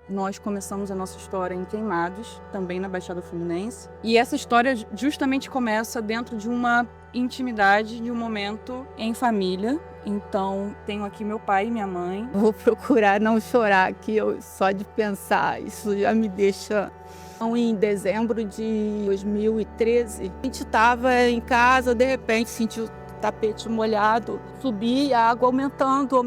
Nós começamos a nossa história em Queimados, também na Baixada Fluminense. E essa história justamente começa dentro de uma intimidade, de um momento em família. Então, tenho aqui meu pai e minha mãe. Vou procurar não chorar, que eu só de pensar, isso já me deixa... Em dezembro de 2013, a gente estava em casa, de repente sentiu tapete molhado, subi, a água aumentando,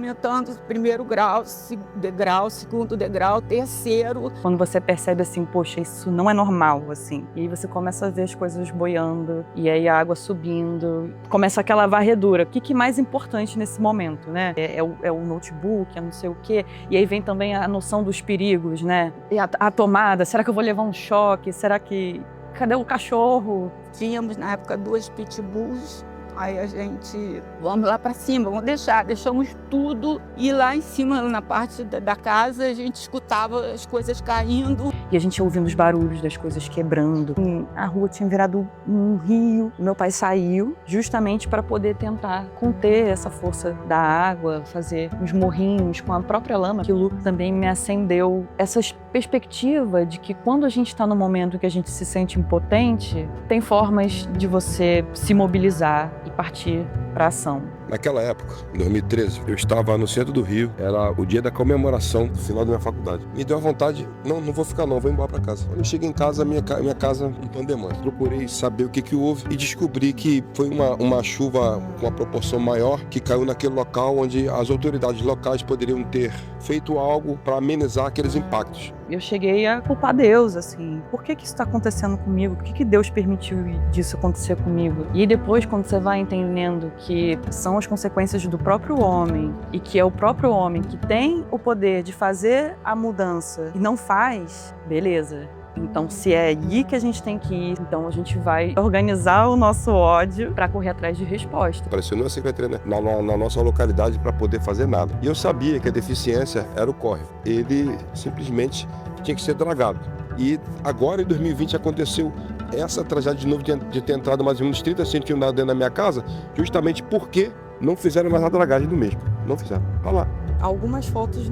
primeiro grau, segundo degrau, terceiro. Quando você percebe assim, poxa, isso não é normal, assim. E aí você começa a ver as coisas boiando, e aí a água subindo, começa aquela varredura. O que é mais importante nesse momento, né? É o notebook, é não sei o quê. E aí vem também a noção dos perigos, né? E a tomada, será que eu vou levar um choque? Será que... Cadê o cachorro? Tínhamos na época 2 pitbulls. Aí a gente, vamos lá para cima, deixamos tudo. E lá em cima, na parte da casa, a gente escutava as coisas caindo. E a gente ouvindo os barulhos das coisas quebrando. E a rua tinha virado um rio. Meu pai saiu justamente para poder tentar conter essa força da água, fazer uns morrinhos com a própria lama. Aquilo também me acendeu essa perspectiva de que quando a gente está no momento em que a gente se sente impotente, tem formas de você se mobilizar e partir para a ação. Naquela época, em 2013, eu estava no centro do Rio, era o dia da comemoração do final da minha faculdade. Me deu a vontade, não vou ficar não, vou embora para casa. Quando eu cheguei em casa, minha casa em pandemia. Procurei saber o que houve e descobri que foi uma chuva com uma proporção maior que caiu naquele local onde as autoridades locais poderiam ter feito algo para amenizar aqueles impactos. Eu cheguei a culpar Deus, assim, por que isso está acontecendo comigo? Por que Deus permitiu disso acontecer comigo? E depois, quando você vai entendendo que são as consequências do próprio homem e que é o próprio homem que tem o poder de fazer a mudança e não faz, beleza. Então, se é aí que a gente tem que ir, então a gente vai organizar o nosso ódio para correr atrás de resposta. Apareceu numa secretaria, né, na nossa localidade para poder fazer nada. E eu sabia que a deficiência era o córrego. Ele simplesmente tinha que ser dragado. E agora, em 2020, aconteceu essa tragédia de novo de ter entrado mais ou menos 30 centímetros dentro da minha casa, justamente porque não fizeram mais a dragagem do mesmo. Não fizeram. Olha lá. Algumas fotos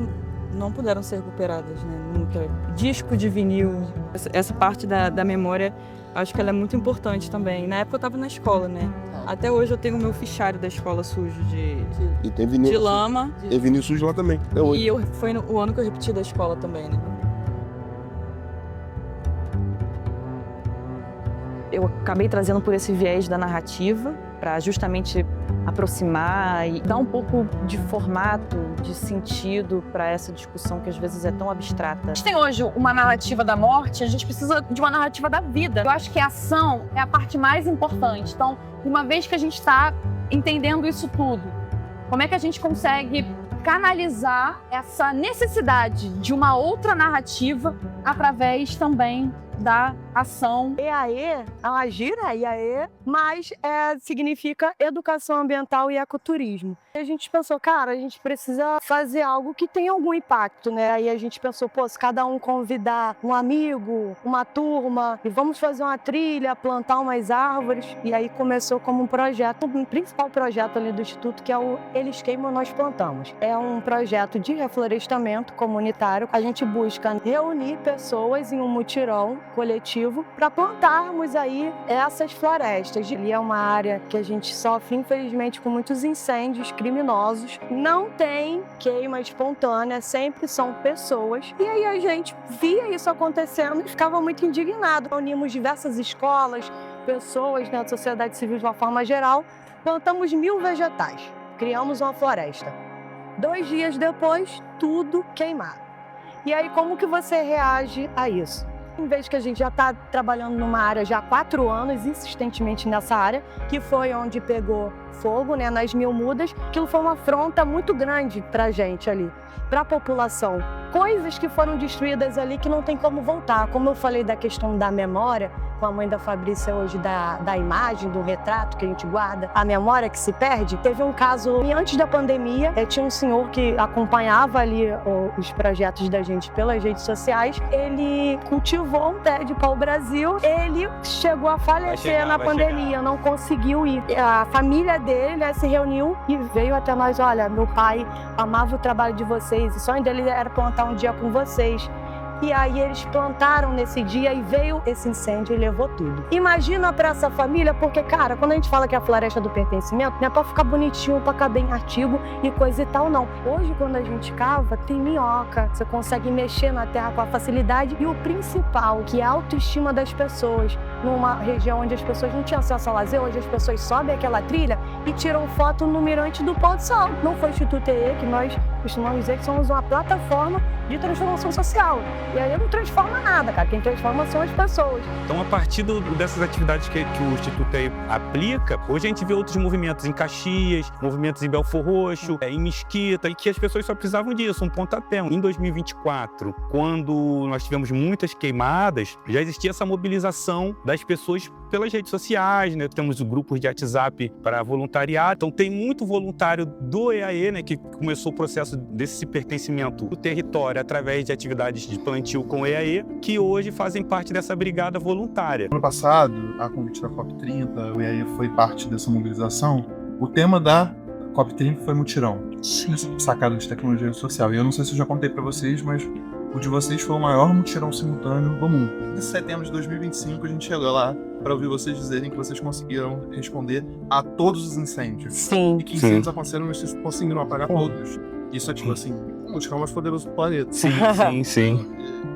não puderam ser recuperadas, né? Nunca. Disco de vinil, essa parte da memória, acho que ela é muito importante também. Na época eu estava na escola, né? Até hoje eu tenho o meu fichário da escola sujo E tem vinil, de lama. Tem vinil sujo lá também. E foi o ano que eu repeti da escola também, né? Eu acabei trazendo por esse viés da narrativa, para justamente aproximar e dar um pouco de formato, de sentido para essa discussão que às vezes é tão abstrata. A gente tem hoje uma narrativa da morte, a gente precisa de uma narrativa da vida. Eu acho que a ação é a parte mais importante. Então, uma vez que a gente está entendendo isso tudo, como é que a gente consegue canalizar essa necessidade de uma outra narrativa através também da ação. EAE, agir é EAE, mas significa educação ambiental e ecoturismo. E a gente pensou, cara, a gente precisa fazer algo que tenha algum impacto, né? Aí a gente pensou, pô, se cada um convidar um amigo, uma turma, e vamos fazer uma trilha, plantar umas árvores. E aí começou como um projeto, o principal projeto ali do Instituto, que é o Eles Queimam, Nós Plantamos. É um projeto de reflorestamento comunitário. A gente busca reunir pessoas em um mutirão coletivo para plantarmos aí essas florestas. Ali é uma área que a gente sofre, infelizmente, com muitos incêndios criminosos. Não tem queima espontânea, sempre são pessoas. E aí a gente via isso acontecendo e ficava muito indignado. Unimos diversas escolas, pessoas, né, da sociedade civil de uma forma geral, plantamos 1000 vegetais, criamos uma floresta. 2 dias depois, tudo queimado. E aí, como que você reage a isso? Em vez que a gente já está trabalhando numa área já há 4 anos, insistentemente nessa área, que foi onde pegou fogo, né, nas 1000 mudas, aquilo foi uma afronta muito grande para a gente ali, para a população. Coisas que foram destruídas ali que não tem como voltar. Como eu falei da questão da memória, com a mãe da Fabrícia hoje, da imagem, do retrato que a gente guarda, a memória que se perde. Teve um caso, antes da pandemia, tinha um senhor que acompanhava ali os projetos da gente pelas redes sociais. Ele cultivou um pé de pau-brasil, ele chegou a falecer na pandemia, não conseguiu ir. A família dele, né, se reuniu e veio até nós, olha, meu pai amava o trabalho de vocês, o sonho dele era plantar um dia com vocês. E aí eles plantaram nesse dia e veio esse incêndio e levou tudo. Imagina para essa família, porque, cara, quando a gente fala que é a floresta do pertencimento, não é para ficar bonitinho, para caber em artigo e coisa e tal, não. Hoje, quando a gente cava, tem minhoca, você consegue mexer na terra com a facilidade. E o principal, que é a autoestima das pessoas, numa região onde as pessoas não tinham acesso a lazer, hoje as pessoas sobem aquela trilha e tiram foto no mirante do pôr do sol. Não foi o Instituto EE, que nós costumamos dizer que somos uma plataforma de transformação social. E aí não transforma nada, cara. Quem transforma são as pessoas. Então, a partir dessas atividades que o Instituto EE aplica, hoje a gente vê outros movimentos em Caxias, movimentos em Belfor Roxo, em Mesquita, e que as pessoas só precisavam disso, um pontapé. Em 2024, quando nós tivemos muitas queimadas, já existia essa mobilização das pessoas pelas redes sociais, né? Temos grupos de WhatsApp para voluntariado. Então, tem muito voluntário do EAE, né, que começou o processo desse pertencimento do território através de atividades de plantio com o EAE, que hoje fazem parte dessa brigada voluntária. Ano passado, a convite da COP30, o EAE foi parte dessa mobilização. O tema da COP30 foi mutirão. Sim. Sacada de tecnologia social. E eu não sei se eu já contei para vocês, mas o de vocês foi o maior mutirão simultâneo do mundo. Em setembro de 2025, a gente chegou lá para ouvir vocês dizerem que vocês conseguiram responder a todos os incêndios. Sim. E que incêndios aconteceram e vocês conseguiram apagar todos. Isso é tipo assim, o mutirão mais poderoso do planeta. Sim.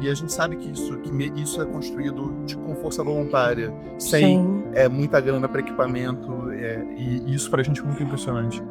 E a gente sabe que isso é construído com força voluntária, sem muita grana para equipamento, e isso pra gente é muito impressionante.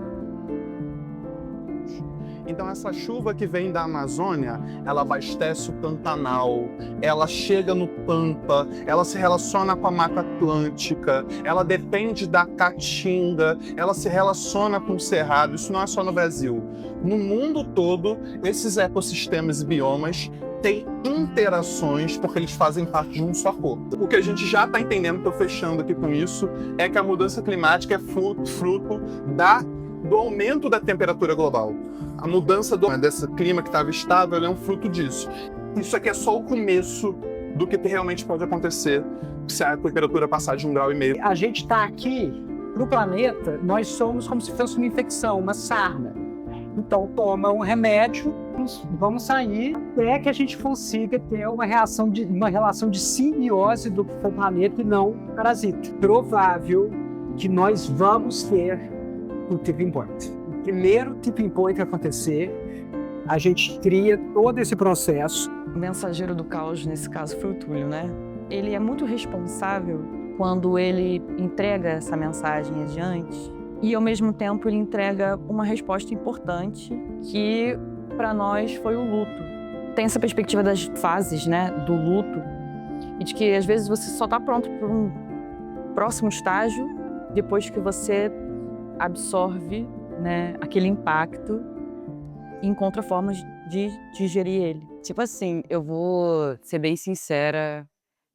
Então essa chuva que vem da Amazônia, ela abastece o Pantanal, ela chega no Pampa, ela se relaciona com a Mata Atlântica, ela depende da Caatinga, ela se relaciona com o Cerrado. Isso não é só no Brasil. No mundo todo, esses ecossistemas e biomas têm interações porque eles fazem parte de um só corpo. O que a gente já está entendendo, estou fechando aqui com isso, é que a mudança climática é fruto do aumento da temperatura global. A mudança desse clima que estava estável é um fruto disso. Isso aqui é só o começo do que realmente pode acontecer se a temperatura passar de 1,5 graus. A gente está aqui, no planeta, nós somos como se fosse uma infecção, uma sarna. Então, toma um remédio, vamos sair até que a gente consiga ter uma relação de simbiose do planeta e não parasita. Provável que nós vamos ter o tipping point. O primeiro tipping point acontecer, a gente cria todo esse processo. O mensageiro do caos, nesse caso, foi o Túlio, né? Ele é muito responsável quando ele entrega essa mensagem adiante e, ao mesmo tempo, ele entrega uma resposta importante que, para nós, foi o luto. Tem essa perspectiva das fases, né, do luto e de que, às vezes, você só está pronto para um próximo estágio depois que você absorve, né, aquele impacto e encontra formas de digerir ele. Tipo assim, eu vou ser bem sincera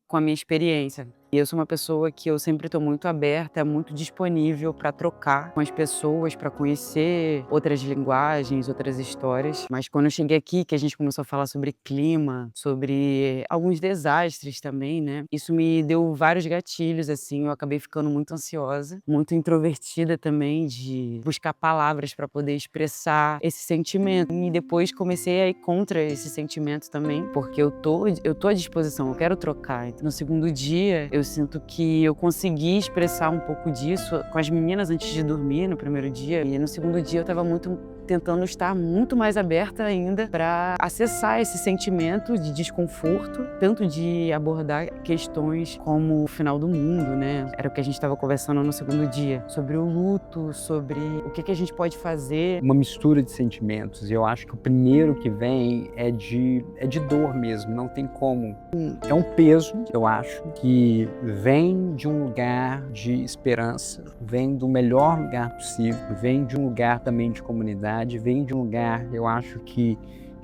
com a minha experiência. Eu sou uma pessoa que eu sempre estou muito aberta, muito disponível para trocar com as pessoas, para conhecer outras linguagens, outras histórias. Mas quando eu cheguei aqui, que a gente começou a falar sobre clima, sobre alguns desastres também, né? Isso me deu vários gatilhos, assim. Eu acabei ficando muito ansiosa, muito introvertida também, de buscar palavras para poder expressar esse sentimento. E depois comecei a ir contra esse sentimento também, porque eu tô à disposição, eu quero trocar. Então, no segundo dia, eu sinto que eu consegui expressar um pouco disso com as meninas antes de dormir no primeiro dia. E no segundo dia eu estava tentando estar muito mais aberta ainda para acessar esse sentimento de desconforto, tanto de abordar questões como o final do mundo, né? Era o que a gente estava conversando no segundo dia, sobre o luto, sobre o que a gente pode fazer. Uma mistura de sentimentos, e eu acho que o primeiro que vem é de dor mesmo, não tem como. É um peso, eu acho, que vem de um lugar de esperança, vem do melhor lugar possível, vem de um lugar também de comunidade, vem de um lugar, eu acho que,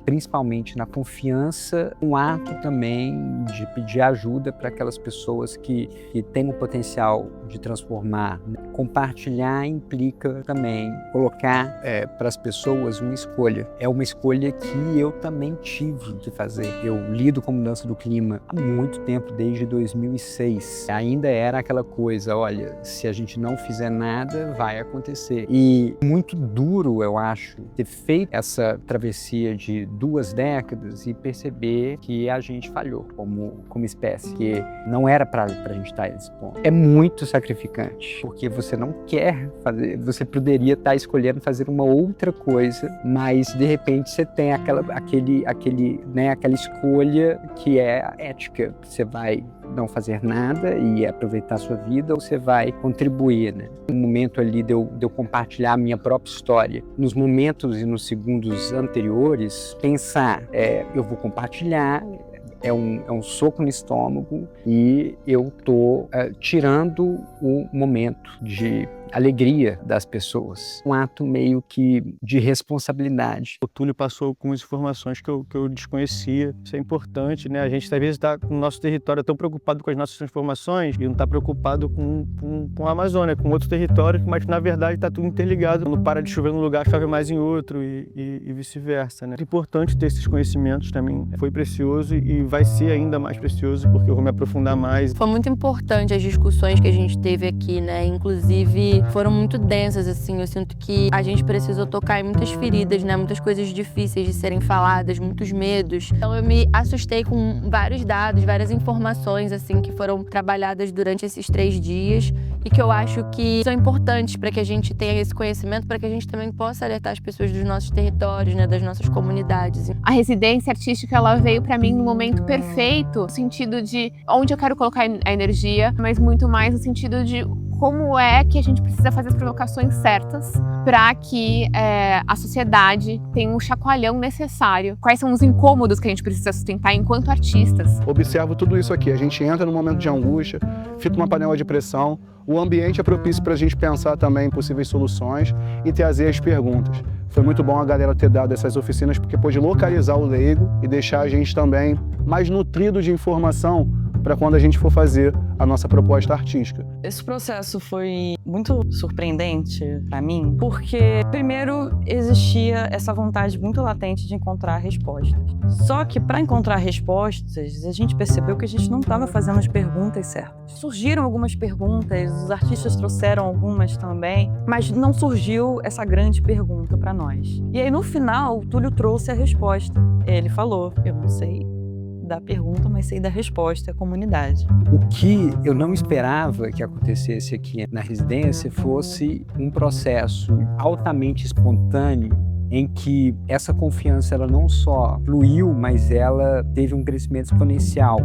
principalmente na confiança, um ato também de pedir ajuda para aquelas pessoas que têm o potencial de transformar. Compartilhar implica também colocar para as pessoas uma escolha. É uma escolha que eu também tive que fazer. Eu lido com mudança do clima há muito tempo, desde 2006. Ainda era aquela coisa, olha, se a gente não fizer nada, vai acontecer. E muito duro, eu acho, ter feito essa travessia de 2 décadas e perceber que a gente falhou como espécie, que não era para a gente estar nesse ponto. É muito sacrificante, porque você não quer fazer, você poderia estar escolhendo fazer uma outra coisa, mas de repente você tem aquela escolha que é a ética. Você vai não fazer nada e aproveitar a sua vida, ou você vai contribuir, né? No momento ali de eu compartilhar a minha própria história, nos momentos e nos segundos anteriores, pensar, eu vou compartilhar, é um soco no estômago e eu tô tirando o momento de alegria das pessoas. Um ato meio que de responsabilidade. O Túlio passou algumas informações que eu desconhecia. Isso é importante, né? A gente às vezes está no nosso território tão preocupado com as nossas transformações e não está preocupado com a Amazônia, com outros territórios, mas na verdade está tudo interligado. Quando para de chover num lugar, chove mais em outro e vice-versa, né? É importante ter esses conhecimentos também. Foi precioso e vai ser ainda mais precioso porque eu vou me aprofundar mais. Foi muito importante as discussões que a gente teve aqui, né? Inclusive foram muito densas, assim. Eu sinto que a gente precisou tocar em muitas feridas, né? Muitas coisas difíceis de serem faladas, muitos medos. Então eu me assustei com vários dados, várias informações, assim, que foram trabalhadas durante esses 3 dias e que eu acho que são importantes para que a gente tenha esse conhecimento, para que a gente também possa alertar as pessoas dos nossos territórios, né? Das nossas comunidades. A residência artística, ela veio para mim no momento perfeito, no sentido de onde eu quero colocar a energia, mas muito mais no sentido de como é que a gente precisa fazer as provocações certas para que a sociedade tenha um chacoalhão necessário. Quais são os incômodos que a gente precisa sustentar enquanto artistas? Observo tudo isso aqui. A gente entra num momento de angústia, fica uma panela de pressão. O ambiente é propício para a gente pensar também em possíveis soluções e trazer as perguntas. Foi muito bom a galera ter dado essas oficinas porque pôde localizar o leigo e deixar a gente também mais nutrido de informação para quando a gente for fazer a nossa proposta artística. Esse processo foi muito surpreendente para mim, porque primeiro existia essa vontade muito latente de encontrar respostas. Só que para encontrar respostas, a gente percebeu que a gente não estava fazendo as perguntas certas. Surgiram algumas perguntas, os artistas trouxeram algumas também, mas não surgiu essa grande pergunta para nós. E aí no final, o Túlio trouxe a resposta. Ele falou: eu não sei da pergunta, mas sei da resposta à comunidade. O que eu não esperava que acontecesse aqui na residência fosse um processo altamente espontâneo em que essa confiança ela não só fluiu, mas ela teve um crescimento exponencial.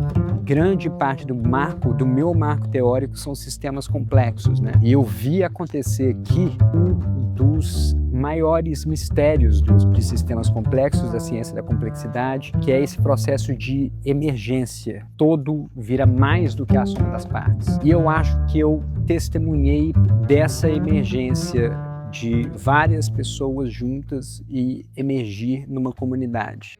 Grande parte do meu marco teórico são sistemas complexos, né? E eu vi acontecer aqui um dos maiores mistérios de sistemas complexos, da ciência da complexidade, que é esse processo de emergência. Todo vira mais do que a soma das partes. E eu acho que eu testemunhei dessa emergência de várias pessoas juntas e emergir numa comunidade.